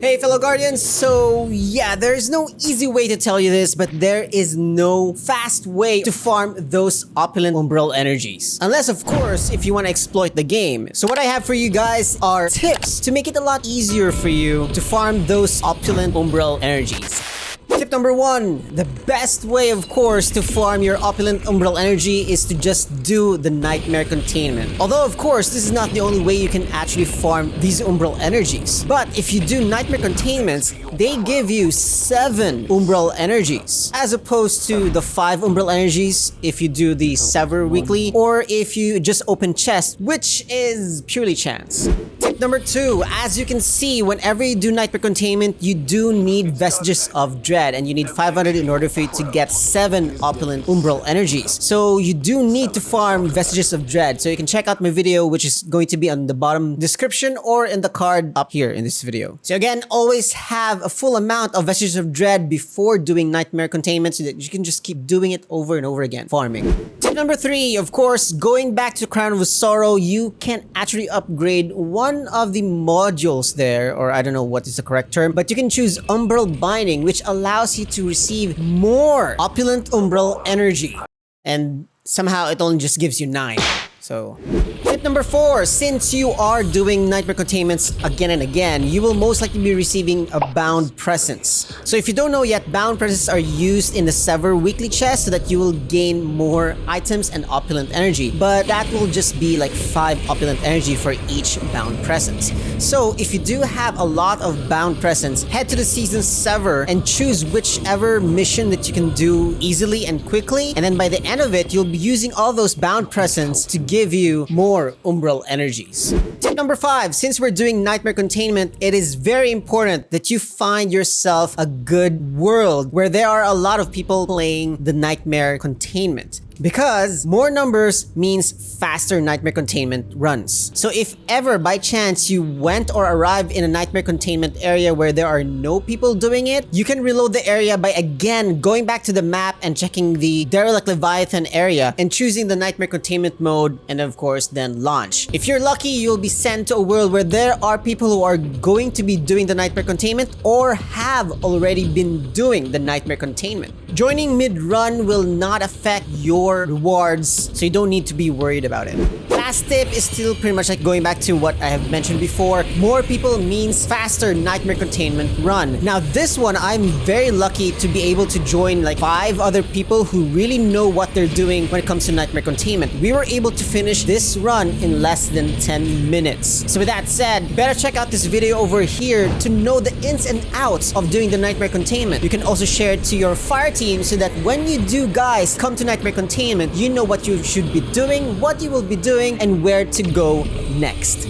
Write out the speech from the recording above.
Hey fellow Guardians, so yeah, there's no easy way to tell you this, but there is no fast way to farm those Opulent Umbral Energies. Unless of course, if you want to exploit the game. So what I have for you guys are tips to make it a lot easier for you to farm those Opulent Umbral Energies. Tip number 1, the best way of course to farm your Opulent Umbral Energy is to just do the Nightmare Containment. Although of course this is not the only way you can actually farm these Umbral Energies. But if you do Nightmare Containments, they give you 7 Umbral Energies as opposed to the 5 Umbral Energies if you do the Sever weekly or if you just open chest, which is purely chance. Tip number 2, as you can see, whenever you do Nightmare Containment, you do need Vestiges of Dread, and you need 500 in order for you to get 7 Opulent Umbral Energies. So you do need to farm Vestiges of Dread. So you can check out my video, which is going to be on the bottom description or in the card up here in this video. So again, always have a full amount of Vestiges of Dread before doing Nightmare Containment so that you can just keep doing it over and over again, farming. Tip number 3, of course, going back to Crown of Sorrow, you can actually upgrade one of the modules there, or I don't know what is the correct term, but you can choose Umbral Binding, which allows you to receive more Opulent Umbral Energy. And somehow it only just gives you 9. So, tip number 4, since you are doing Nightmare Containments again and again, you will most likely be receiving a Bound Presence. So if you don't know yet, Bound Presence are used in the Sever weekly chest so that you will gain more items and Opulent Energy. But that will just be like 5 Opulent Energy for each Bound Presence. So if you do have a lot of Bound Presence, head to the Season Sever and choose whichever mission that you can do easily and quickly. And then by the end of it, you'll be using all those Bound Presence to give you more Umbral Energies. Tip number 5, since we're doing Nightmare Containment, it is very important that you find yourself a good world where there are a lot of people playing the Nightmare Containment. Because more numbers means faster Nightmare Containment runs. So if ever by chance you went or arrived in a Nightmare Containment area where there are no people doing it, you can reload the area by again going back to the map and checking the Derelict Leviathan area and choosing the Nightmare Containment mode, and of course then launch. If you're lucky, you'll be sent to a world where there are people who are going to be doing the Nightmare Containment or have already been doing the Nightmare Containment. Joining mid-run will not affect your rewards, so you don't need to be worried about it. Last tip is still pretty much like going back to what I have mentioned before. More people means faster Nightmare Containment run. Now this one, I'm very lucky to be able to join like 5 other people who really know what they're doing when it comes to Nightmare Containment. We were able to finish this run in less than 10 minutes. So with that said, better check out this video over here to know the ins and outs of doing the Nightmare Containment. You can also share it to your fire team so that when you do guys come to Nightmare Containment, you know what you should be doing, what you will be doing, and where to go next.